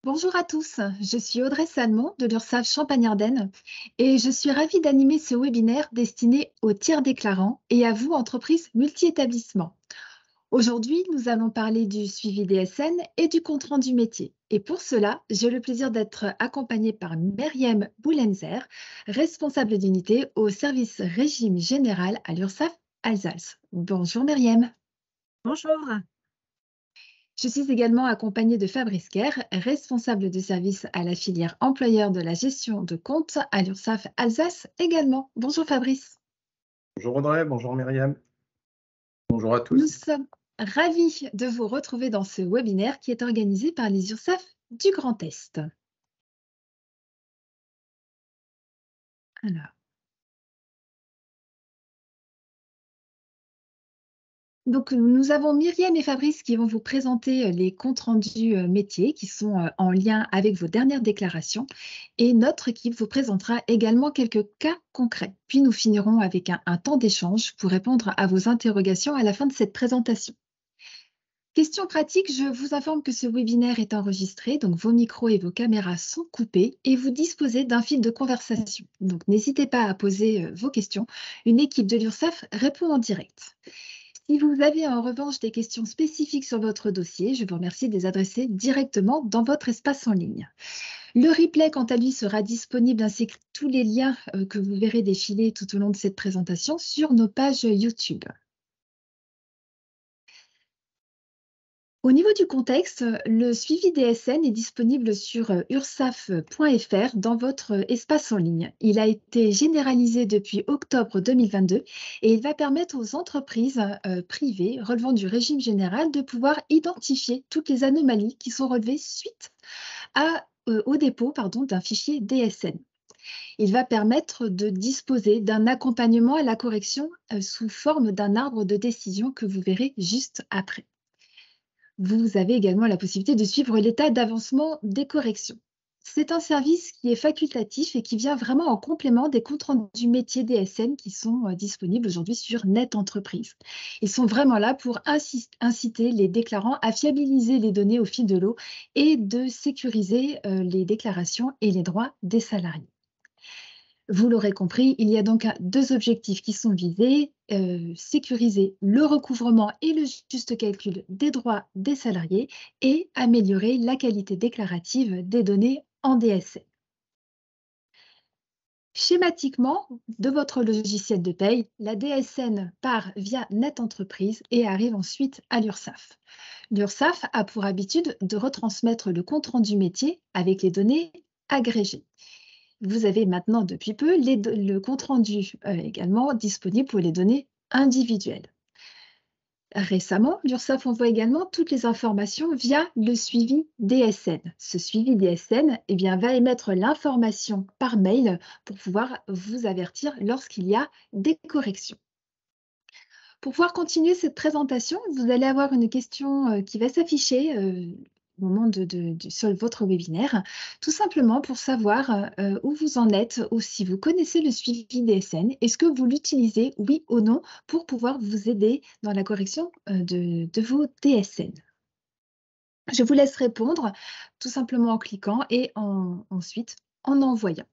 Bonjour à tous, je suis Audrey Salmon de l'URSSAF Champagne-Ardenne et je suis ravie d'animer ce webinaire destiné aux tiers déclarants et à vous, entreprises multi-établissements. Aujourd'hui, nous allons parler du suivi des SN et du compte-rendu métier. Et pour cela, j'ai le plaisir d'être accompagnée par Myriam Boulenzer, responsable d'unité au service régime général à l'URSSAF Alsace. Bonjour Myriam. Bonjour. Je suis également accompagnée de Fabrice Kerr, responsable de service à la filière employeur de la gestion de compte à l'URSSAF Alsace également. Bonjour Fabrice. Bonjour Audrey, bonjour Myriam, bonjour à Nous tous. sommes ravis de vous retrouver dans ce webinaire qui est organisé par les URSSAF du Grand Est. Alors, donc, nous avons Myriam et Fabrice qui vont vous présenter les comptes rendus métiers qui sont en lien avec vos dernières déclarations. Et notre équipe vous présentera également quelques cas concrets. Puis nous finirons avec un temps d'échange pour répondre à vos interrogations à la fin de cette présentation. Question pratique, je vous informe que ce webinaire est enregistré, donc vos micros et vos caméras sont coupés et vous disposez d'un fil de conversation. Donc n'hésitez pas à poser vos questions. Une équipe de l'URSSAF répond en direct. Si vous avez en revanche des questions spécifiques sur votre dossier, je vous remercie de les adresser directement dans votre espace en ligne. Le replay, quant à lui, sera disponible ainsi que tous les liens que vous verrez défiler tout au long de cette présentation sur nos pages YouTube. Au niveau du contexte, le suivi des SN est disponible sur ursaf.fr dans votre espace en ligne. Il a été généralisé depuis octobre 2022 et il va permettre aux entreprises privées relevant du régime général de pouvoir identifier toutes les anomalies qui sont relevées suite au dépôt d'un fichier DSN. Il va permettre de disposer d'un accompagnement à la correction sous forme d'un arbre de décision que vous verrez juste après. Vous avez également la possibilité de suivre l'état d'avancement des corrections. C'est un service qui est facultatif et qui vient vraiment en complément des comptes rendus métiers DSN qui sont disponibles aujourd'hui sur Net Entreprise. Ils sont vraiment là pour inciter les déclarants à fiabiliser les données au fil de l'eau et de sécuriser les déclarations et les droits des salariés. Vous l'aurez compris, il y a donc deux objectifs qui sont visés, sécuriser le recouvrement et le juste calcul des droits des salariés et améliorer la qualité déclarative des données en DSN. Schématiquement, de votre logiciel de paye, la DSN part via Net Entreprise et arrive ensuite à l'URSSAF. L'URSSAF a pour habitude de retransmettre le compte-rendu métier avec les données agrégées. Vous avez maintenant depuis peu le compte-rendu également disponible pour les données individuelles. Récemment, l'URSSAF envoie également toutes les informations via le suivi DSN. Ce suivi DSN va émettre l'information par mail pour pouvoir vous avertir lorsqu'il y a des corrections. Pour pouvoir continuer cette présentation, vous allez avoir une question qui va s'afficher au moment sur votre webinaire, tout simplement pour savoir où vous en êtes ou si vous connaissez le suivi DSN. Est-ce que vous l'utilisez, oui ou non, pour pouvoir vous aider dans la correction de vos DSN? Je vous laisse répondre tout simplement en cliquant et ensuite en envoyant.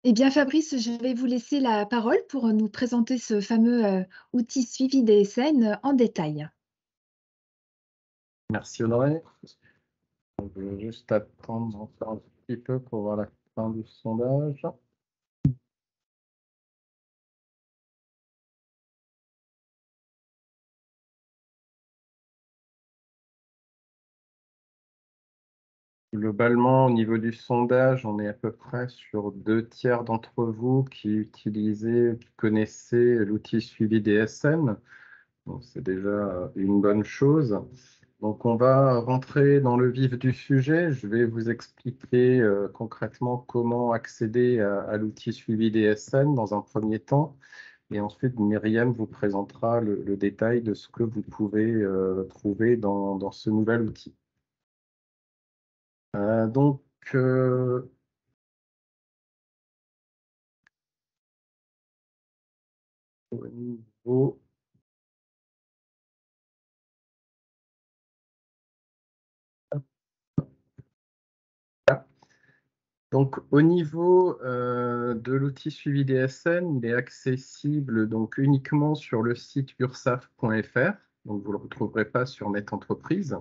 Eh bien, Fabrice, je vais vous laisser la parole pour nous présenter ce fameux outil suivi DSN en détail. Merci Audrey. Je vais juste attendre encore un petit peu pour voir la fin du sondage. Globalement, au niveau du sondage, on est à peu près sur 2 tiers d'entre vous qui connaissaient l'outil suivi DSN. Donc, c'est déjà une bonne chose. Donc, on va rentrer dans le vif du sujet. Je vais vous expliquer concrètement comment accéder à l'outil suivi DSN dans un premier temps. Et ensuite, Myriam vous présentera le détail de ce que vous pouvez trouver dans ce nouvel outil. Donc, au niveau Donc, au niveau de l'outil suivi DSN, il est accessible donc uniquement sur le site ursaf.fr, donc vous ne le retrouverez pas sur Net Entreprise.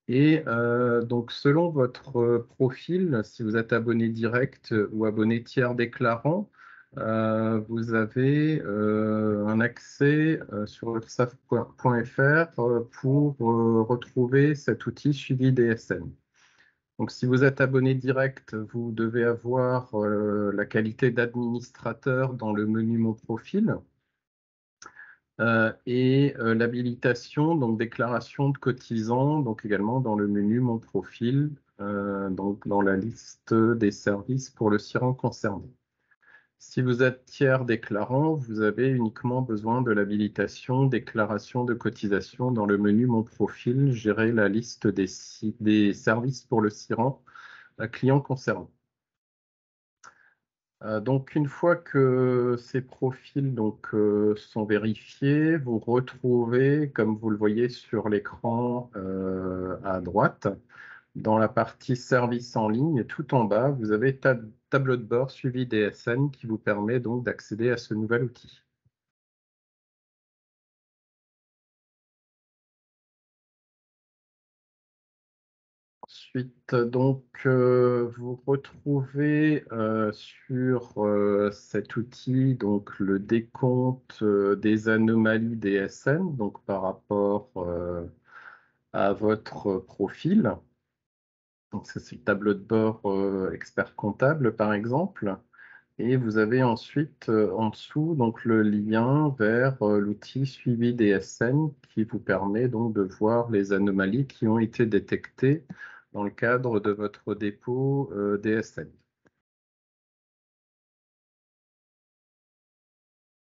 Et donc, selon votre profil, si vous êtes abonné direct ou abonné tiers déclarant, vous avez un accès sur ursaf.fr pour retrouver cet outil suivi DSN. Donc, si vous êtes abonné direct, vous devez avoir la qualité d'administrateur dans le menu Mon profil et l'habilitation, donc déclaration de cotisants, donc également dans le menu Mon profil, donc dans la liste des services pour le SIRAN concerné. Si vous êtes tiers déclarant, vous avez uniquement besoin de l'habilitation déclaration de cotisation dans le menu Mon profil, gérer la liste des services pour le SIRAN client concerné. Donc, une fois que ces profils sont vérifiés, vous retrouvez, comme vous le voyez sur l'écran à droite, dans la partie services en ligne, tout en bas, vous avez tableau de bord suivi DSN qui vous permet donc d'accéder à ce nouvel outil. Ensuite, vous retrouvez sur cet outil donc, le décompte des anomalies DSN donc, par rapport à votre profil. Donc, ça, c'est le tableau de bord expert comptable, par exemple. Et vous avez ensuite en dessous donc, le lien vers l'outil suivi DSN qui vous permet donc de voir les anomalies qui ont été détectées dans le cadre de votre dépôt DSN.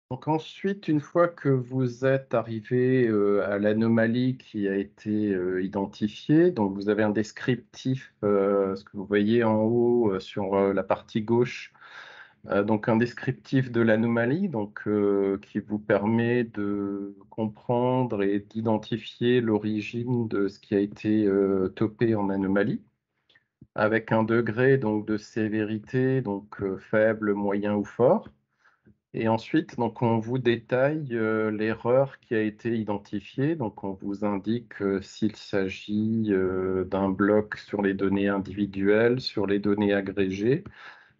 Donc ensuite, une fois que vous êtes arrivé à l'anomalie qui a été identifiée, donc vous avez un descriptif, ce que vous voyez en haut sur la partie gauche, donc un descriptif de l'anomalie, qui vous permet de comprendre et d'identifier l'origine de ce qui a été topé en anomalie, avec un degré donc, de sévérité, faible, moyen ou fort. Et ensuite, donc, on vous détaille l'erreur qui a été identifiée. Donc, on vous indique s'il s'agit d'un bloc sur les données individuelles, sur les données agrégées,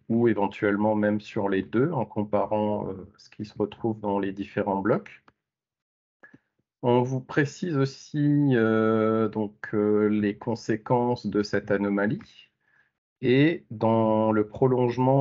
ou éventuellement même sur les deux, en comparant ce qui se retrouve dans les différents blocs. On vous précise aussi les conséquences de cette anomalie. Et dans le prolongement